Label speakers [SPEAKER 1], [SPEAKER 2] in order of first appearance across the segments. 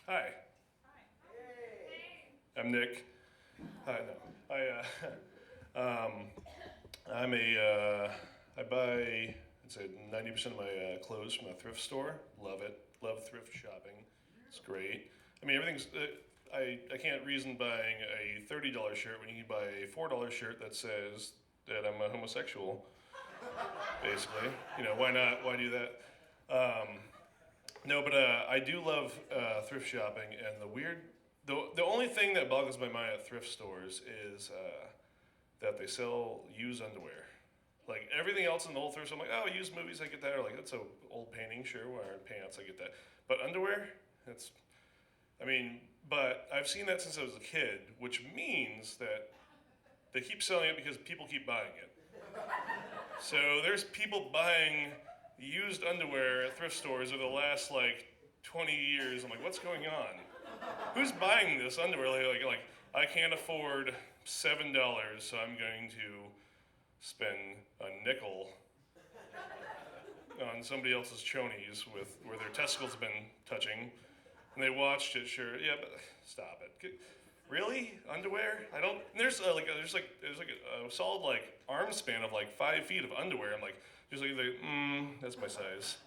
[SPEAKER 1] Hi, I'm Nick. Hi, no. I'm I buy, I'd say 90% of my clothes from a thrift store. Love it. Love thrift shopping. It's great. I mean, everything's, I can't reason buying a $30 shirt when you can buy a $4 shirt that says that I'm a homosexual, basically. Why not? Why do that? No, but I do love thrift shopping, and the only thing that boggles my mind at thrift stores is that they sell used underwear. Like everything else in the whole thrift store, I'm like, oh, used movies, I get that. Or like, that's a old painting, sure, wearing pants, I get that. But underwear, that's, I mean, but I've seen that since I was a kid, which means that they keep selling it because people keep buying it. So there's people buying used underwear at thrift stores over the last like 20 years. I'm like, what's going on? Who's buying this underwear? Like I can't afford $7, so I'm going to spend a nickel on somebody else's chonies with where their testicles have been touching. And they watched it, sure. Yeah, but stop it. Really? Underwear? I don't. There's like a solid like arm span of like 5 feet of underwear. I'm like, that's my size.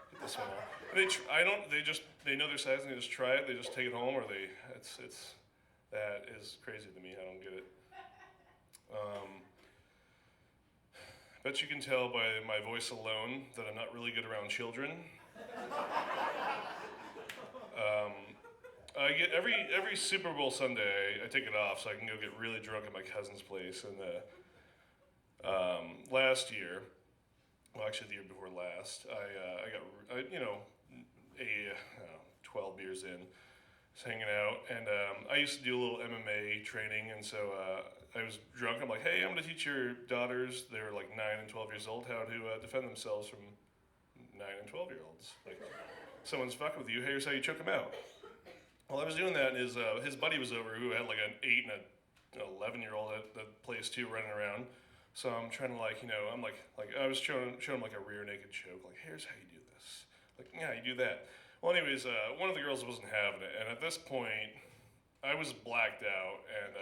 [SPEAKER 1] Get this one off. And they know their size and they just try it. They just take it home, or it's that is crazy to me. I don't get it. Bet you can tell by my voice alone that I'm not really good around children. I get every Super Bowl Sunday. I take it off so I can go get really drunk at my cousin's place. And last year, well, actually the year before last, I got 12 beers in, was hanging out, and I used to do a little MMA training, and so I was drunk. I'm like, hey, I'm gonna teach your daughters. They're like 9 and 12 years old how to defend themselves from 9 and 12-year-olds. Like, someone's fucking with you. Here's how you choke them out. Well, I was doing that, and his buddy was over who had like an 8 and an 11-year-old at the place too, running around. So I'm trying to I'm like I was showing him like a rear naked choke, like here's how you do this, like yeah, you do that. Well, anyways, one of the girls wasn't having it, and at this point, I was blacked out, and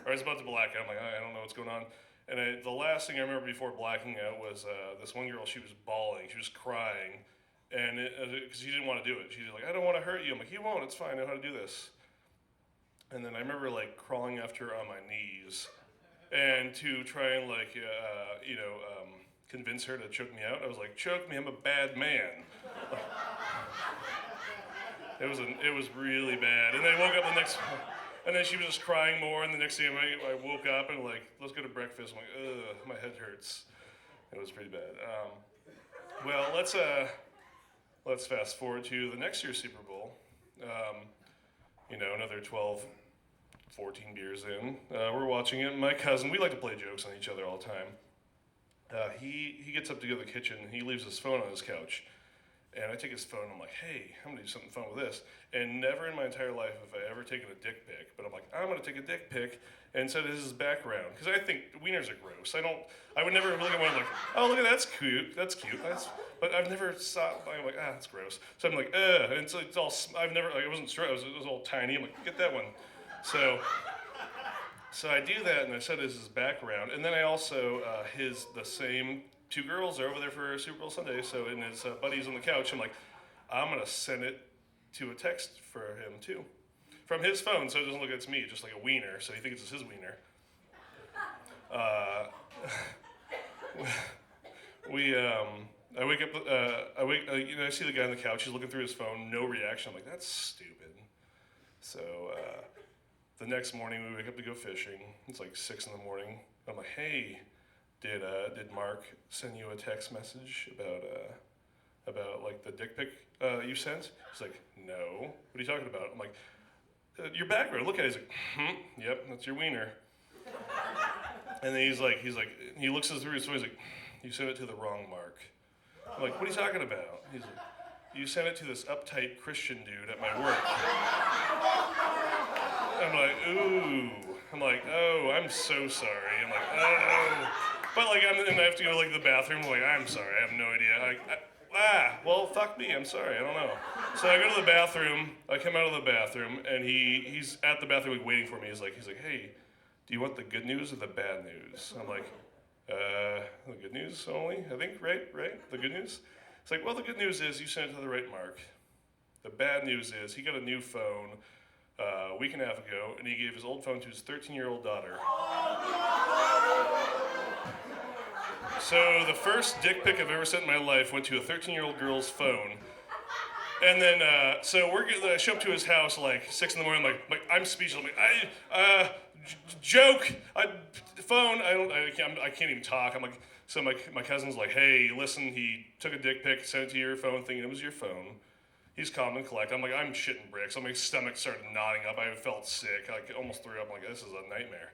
[SPEAKER 1] or I was about to black out. I'm like, I don't know what's going on. And the last thing I remember before blacking out was this one girl. She was bawling, she was crying. And because she didn't want to do it, she was like, "I don't want to hurt you." I'm like, "You won't. It's fine. I know how to do this." And then I remember like crawling after her on my knees, and to try and convince her to choke me out. I was like, "Choke me. I'm a bad man." It was really bad. And then I woke up the next, and then she was just crying more. And the next thing I woke up and like, let's go to breakfast. I'm like, ugh, my head hurts. It was pretty bad. Well, let's fast forward to the next year's Super Bowl. Another 12, 14 beers in. We're watching it. My cousin, we like to play jokes on each other all the time. He gets up to go to the kitchen. He leaves his phone on his couch. And I take his phone and I'm like, hey, I'm gonna do something fun with this. And never in my entire life have I ever taken a dick pic. But I'm like, I'm gonna take a dick pic and set it as his background. Because I think wieners are gross. I would never look at one like, oh, look at that's cute. But I've never I'm like, that's gross. So I'm like, ugh. And so it's all, I've never, like, it wasn't straight, it was all tiny. I'm like, get that one. So I do that and I set it as his background. And then I also, the same two girls are over there for Super Bowl Sunday, so and his buddy's on the couch. I'm like, I'm gonna send it to a text for him too, from his phone, so it doesn't look like it's me, just like a wiener, so he thinks it's his wiener. I wake up, I see the guy on the couch. He's looking through his phone, no reaction. I'm like, that's stupid. So the next morning we wake up to go fishing. It's like 6 in the morning. I'm like, hey. Did Mark send you a text message about like the dick pic you sent? He's like, no. What are you talking about? I'm like, your background. Look at it. He's like, yep, that's your wiener. And then he looks through his phone. He's like, you sent it to the wrong Mark. I'm like, what are you talking about? He's like, you sent it to this uptight Christian dude at my work. I'm like, ooh. I'm like, oh, I'm so sorry. I'm like, oh. But like, and I have to go to like the bathroom. I'm like, I'm sorry, I have no idea. well, fuck me, I'm sorry, I don't know. So I go to the bathroom, I come out of the bathroom, and he's at the bathroom like, waiting for me. He's like, hey, do you want the good news or the bad news? I'm like, the good news only, I think, right? The good news? It's like, well, the good news is you sent it to the right mark. The bad news is he got a new phone a week and a half ago, and he gave his old phone to his 13-year-old daughter. So the first dick pic I've ever sent in my life went to a 13-year-old girl's phone. And then, so I show up to his house like 6 in the morning. I'm speechless. I'm like, joke. Phone. I can't even talk. I'm like, so my cousin's like, hey, listen, he took a dick pic, sent it to your phone, thinking it was your phone. He's calm and collect. I'm like, I'm shitting bricks. My stomach started knotting up. I felt sick. I almost threw up. I'm like, this is a nightmare.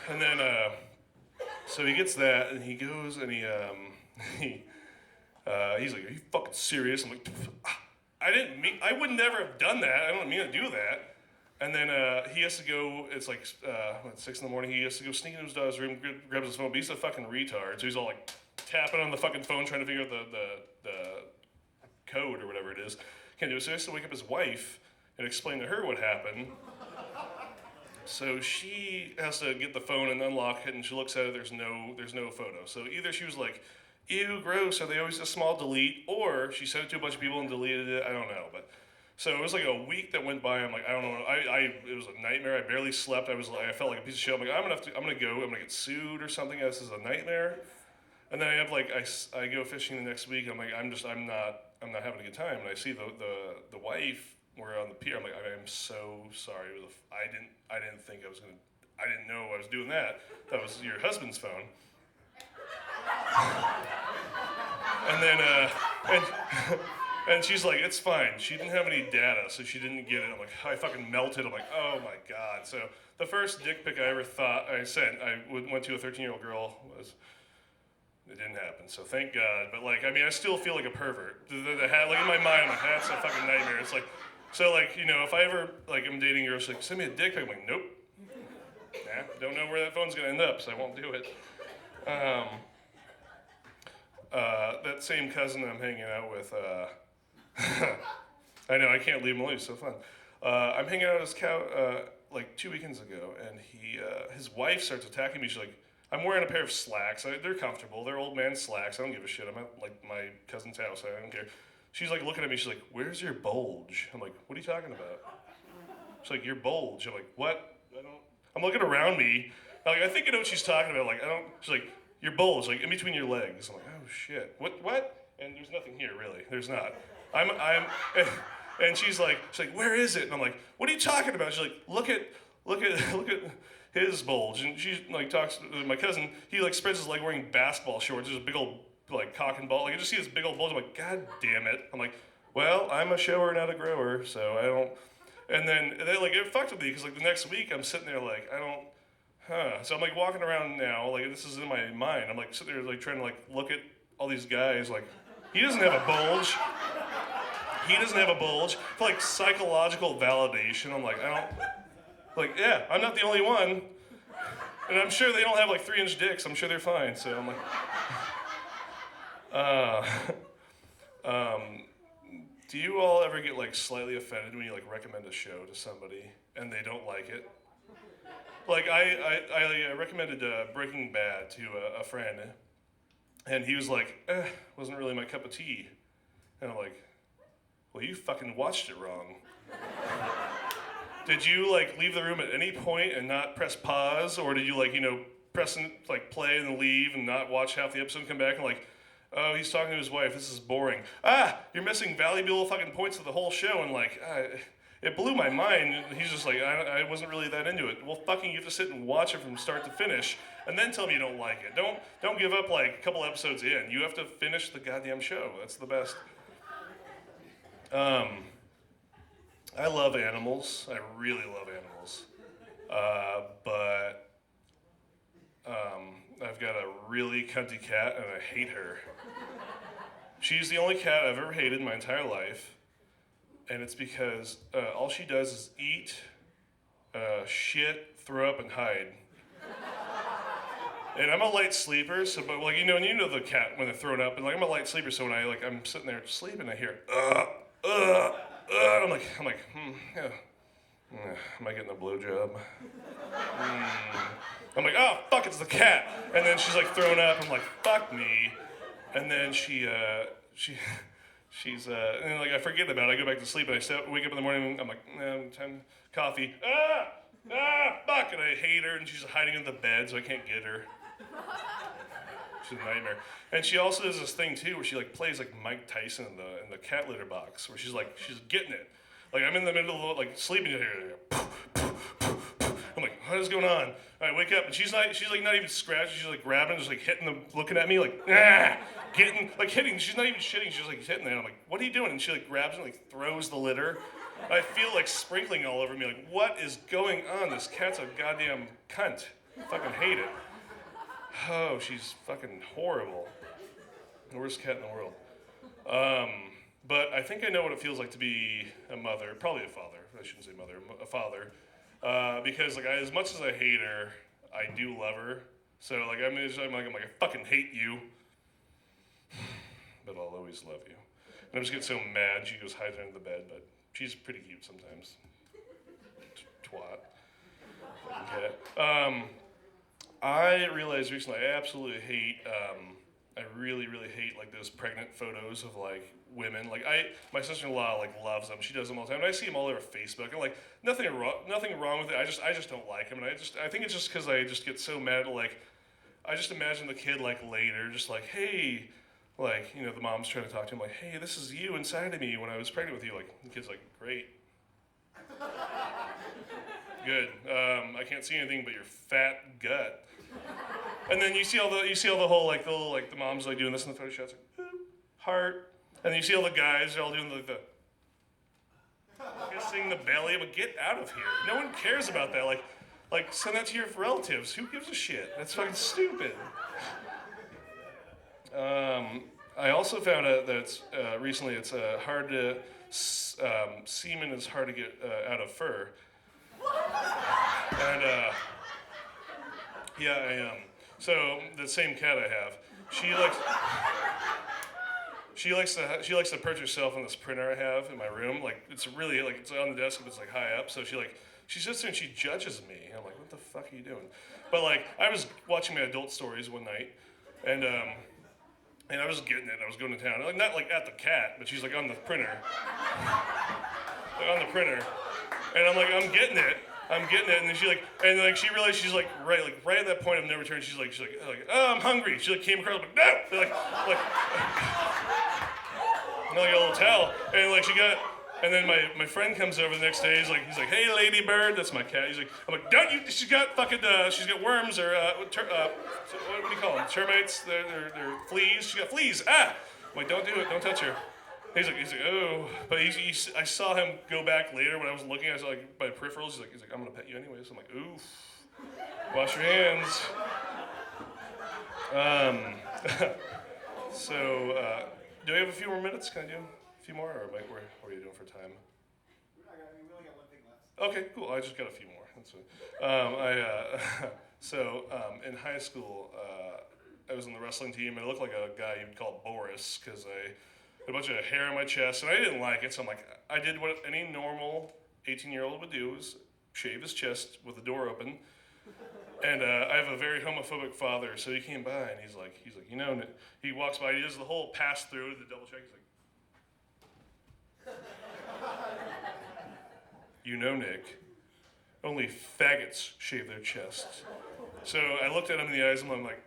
[SPEAKER 1] And then, so he gets that, and he goes and he's like, are you fucking serious? I'm like, I would never have done that. I don't mean to do that. And then he has to go, it's like 6 in the morning, he has to go sneak into his daughter's room, grabs his phone, but he's a fucking retard. So he's all like tapping on the fucking phone, trying to figure out the code or whatever it is. Can't do it. So he has to wake up his wife and explain to her what happened. So she has to get the phone and unlock it, and she looks at it, there's no photo. So either she was like, ew, gross, are they always a small delete? Or she sent it to a bunch of people and deleted it, I don't know. But so it was like a week that went by, I'm like, I don't know, it was a nightmare, I barely slept, I felt like a piece of shit. I'm like, I'm gonna get sued or something, this is a nightmare. And then I have like, I go fishing the next week, I'm like, I'm not having a good time. And I see the wife, we're on the pier, I'm like, I am so sorry, I didn't know I was doing that. That was your husband's phone. And then, and she's like, it's fine. She didn't have any data, so she didn't get it. I'm like, I fucking melted. I'm like, oh my God. So the first dick pic I ever thought I sent, I went to a 13-year-old girl, it didn't happen. So thank God. But like, I mean, I still feel like a pervert. Like in my mind, I'm like, that's a fucking nightmare. It's like, so like, you know, if I ever, like, I'm dating a girl, she's like, send me a dick pic. I'm like, nope. Nah, don't know where that phone's gonna end up, so I won't do it. That same cousin I'm hanging out with, I know, I can't leave him alone, he's so fun. I'm hanging out at his couch, like 2 weekends ago, and his wife starts attacking me. She's like, I'm wearing a pair of slacks. They're comfortable. They're old man slacks. I don't give a shit. I'm at like my cousin's house. I don't care. She's like looking at me. She's like, where's your bulge? I'm like, what are you talking about? She's like, your bulge. I'm like, what? I'm looking around me. Like, I think I know what she's talking about. Like, she's like, your bulge, like in between your legs. I'm like, oh shit. What? And there's nothing here, really. There's not. And she's like, where is it? And I'm like, what are you talking about? She's like, look at his bulge. And she like talks to my cousin. He like spreads his leg wearing basketball shorts. There's a big old like cock and ball. Like I just see this big old bulge. I'm like, God damn it. I'm like, well, I'm a shower, not a grower, so I don't. And then like it fucked with me because like the next week I'm sitting there like So I'm like walking around now, like this is in my mind. I'm like sitting there like trying to like look at all these guys like, he doesn't have a bulge. He doesn't have a bulge. For like psychological validation, I'm like, yeah, I'm not the only one. And I'm sure they don't have like 3-inch dicks. I'm sure they're fine. So I'm like, do you all ever get like slightly offended when you like recommend a show to somebody and they don't like it? Like I recommended Breaking Bad to a friend, and he was like, wasn't really my cup of tea. And I'm like, well, you fucking watched it wrong. Did you like leave the room at any point and not press pause, or did you like, you know, press and like play and leave and not watch half the episode and come back and like, oh, he's talking to his wife, this is boring. You're missing valuable fucking points of the whole show, and like, it blew my mind. He's just like, I wasn't really that into it. Well, fucking, you have to sit and watch it from start to finish, and then tell me you don't like it. Don't give up like a couple episodes in. You have to finish the goddamn show. That's the best. I love animals. I really love animals. But I've got a really cunty cat, and I hate her. She's the only cat I've ever hated in my entire life. And it's because all she does is eat, shit, throw up, and hide. And I'm a light sleeper, so but like and you know the cat when they're thrown up, and like I'm a light sleeper, so when I'm sitting there sleeping, I hear yeah. Am I getting a blowjob? I'm like, oh fuck, it's the cat. And then she's like throwing up. I'm like, fuck me. And then she's and then like I forget about it. I go back to sleep and wake up in the morning. I'm like, time coffee. Fuck, and I hate her, and she's hiding in the bed, so I can't get her. She's a nightmare. And she also does this thing too, where she like plays like Mike Tyson in the cat litter box, where she's getting it. Like I'm in the middle of like sleeping here. I'm like, what is going on? I wake up and she's like not even scratching. She's like grabbing, just like hitting them, looking at me like hitting. She's not even shitting. She's like hitting it. I'm like, what are you doing? And she like grabs and like throws the litter. I feel like sprinkling all over me. Like, what is going on? This cat's a goddamn cunt. I fucking hate it. Oh, she's fucking horrible. The worst cat in the world. But I think I know what it feels like to be a mother, probably a father. I shouldn't say mother, a father. Because like as much as I hate her, I do love her. So like I'm like I fucking hate you, but I'll always love you. And I just get so mad. She goes hiding under the bed, but she's pretty cute sometimes. Twat. Okay. I realized recently I absolutely hate. I really, really hate like those pregnant photos of like women. Like my sister-in-law like loves them. She does them all the time. And I see them all over Facebook. And like nothing wrong with it. I just don't like them. And I think it's just because I just get so mad. Like I just imagine the kid like later, just like, hey, like the mom's trying to talk to him like, hey, this is you inside of me when I was pregnant with you. Like the kid's like, great. Good. I can't see anything but your fat gut. And then you see all the whole like the mom's like doing this in the photo shots, like, heart. And then you see all the guys, they're all doing like the kissing the belly. But get out of here. No one cares about that. Like send that to your relatives. Who gives a shit? That's fucking stupid. I also found out that recently it's hard to semen is hard to get out of fur. And yeah, I am. So the same cat I have, she likes to perch herself on this printer I have in my room. Like it's really like it's on the desk, but it's like high up. So she sits there and she judges me. I'm like, what the fuck are you doing? But like I was watching my adult stories one night, and I was getting it. I was going to town, like not like at the cat, but she's like on the printer, and I'm like, I'm getting it, and then she realized she's like right at that point of no return. She's like, oh, I'm hungry. She like came across like no, like a little towel, and like she got. And then my friend comes over the next day. He's like, hey, Lady Bird, that's my cat. I'm like, don't you? She's got worms or what do you call them? Termites? They're fleas. She got fleas. Ah! I'm like, don't do it. Don't touch her. He's like, oh. But I saw him go back later when I was looking. I saw like my peripherals. He's like, I'm gonna pet you anyway. So I'm like, oof. Wash your hands. So do we have a few more minutes? Can I do a few more, or what are you doing for time?
[SPEAKER 2] We only got one thing left.
[SPEAKER 1] Okay, cool. I just got a few more. That's fine. In high school, I was on the wrestling team, and I looked like a guy you'd call Boris because I had a bunch of hair on my chest, and I didn't like it. So I'm like, I did what any normal 18-year-old would do: is shave his chest with the door open. And I have a very homophobic father, so he came by and he's like, he walks by, he does the whole pass through, the double check. He's like. Nick, only faggots shave their chests. So I looked at him in the eyes and I'm like,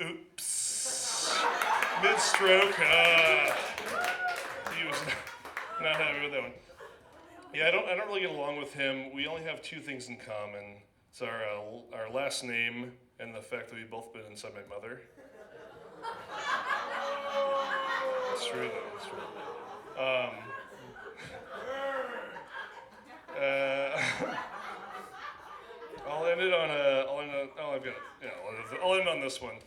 [SPEAKER 1] oops. Mid-stroke. He was not happy with that one. Yeah, I don't really get along with him. We only have two things in common. It's our last name and the fact that we've both been inside my mother. It's true though, it's true. I'll end on this one.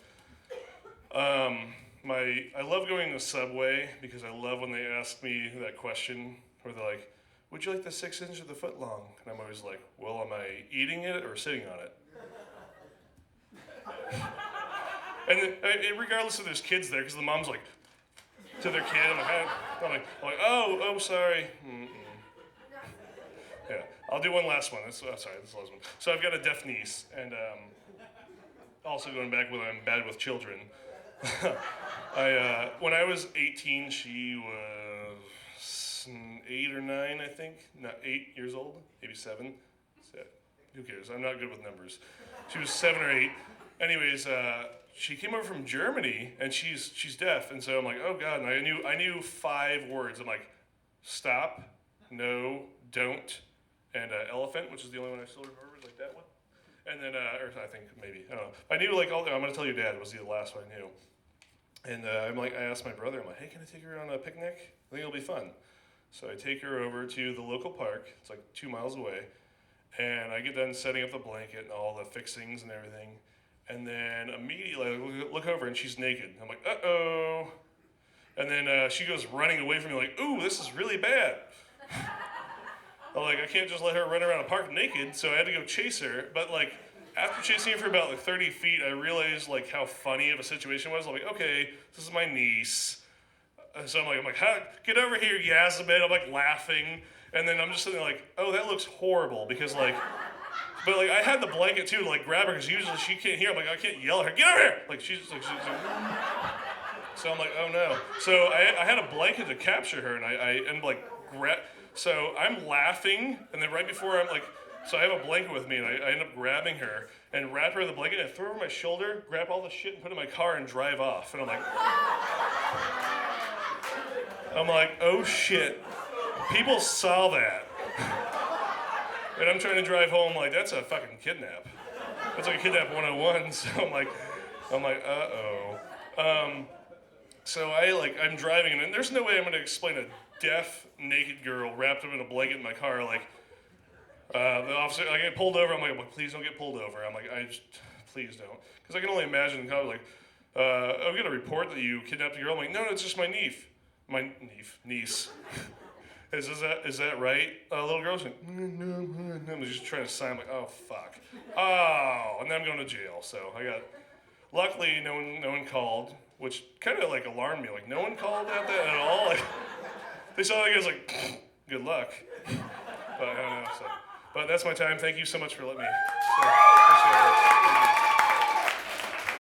[SPEAKER 1] I love going to Subway because I love when they ask me that question where they're like, would you like the 6-inch or the foot long? And I'm always like, well, am I eating it or sitting on it? And regardless if there's kids there, because the mom's like, to their kid, I'm like, oh, sorry. Mm-mm. Yeah, I'll do one last one. This is the last one. So I've got a deaf niece, and also going back when I'm bad with children. When I was 18, she was 8 or 9, I think. Not 8 years old, maybe 7. Who cares? I'm not good with numbers. She was 7 or 8. Anyways, she came over from Germany, and she's deaf, and so I'm like, oh God, and I knew 5 words. I'm like, stop, no, don't, and elephant, which is the only one I still remember, like that one. And then, or I think maybe, I don't know. I knew like I'm gonna tell your dad was the last one I knew. And I asked my brother, I'm like, hey, can I take her on a picnic? I think it'll be fun. So I take her over to the local park. It's like 2 miles away. And I get done setting up the blanket and all the fixings and everything. And then immediately I look over and she's naked. I'm like, uh-oh. And then she goes running away from me like, ooh, this is really bad. I'm like, I can't just let her run around a park naked, so I had to go chase her. But like, after chasing her for about like 30 feet, I realized like how funny of a situation it was. I'm like, okay, this is my niece. So I'm like, get over here, Yazabit. I'm like laughing. And then I'm just sitting there like, oh, that looks horrible because like, but like I had the blanket too to like grab her because usually she can't hear. I'm like, I can't yell at her, get over here. Like she's like, so I'm like, oh no. So I had a blanket to capture her and I ended up like so I'm laughing and then right before I'm like, so I have a blanket with me and I end up grabbing her and wrap her in the blanket and throw her over my shoulder, grab all the shit and put it in my car and drive off. And I'm like, oh shit. People saw that. And I'm trying to drive home like, that's a fucking kidnap. That's like a kidnap 101. So I'm like, uh-oh. So I'm driving and there's no way I'm gonna explain a deaf, naked girl wrapped up in a blanket in my car. Like, the officer, I get pulled over. I'm like, please don't get pulled over. I'm like, please don't. Because I can only imagine the cop like, I'm gonna report that you kidnapped a girl. I'm like, no, it's just my niece. Niece. Is that right? Little girl's like, I'm just trying to sign. I'm like, oh fuck. Oh, and then I'm going to jail. So luckily no one called, which kind of like alarmed me. Like no one called at that at all. Like they saw that I was like, good luck. But I don't know. So, but that's my time. Thank you so much for letting me. Appreciate it. Thank you.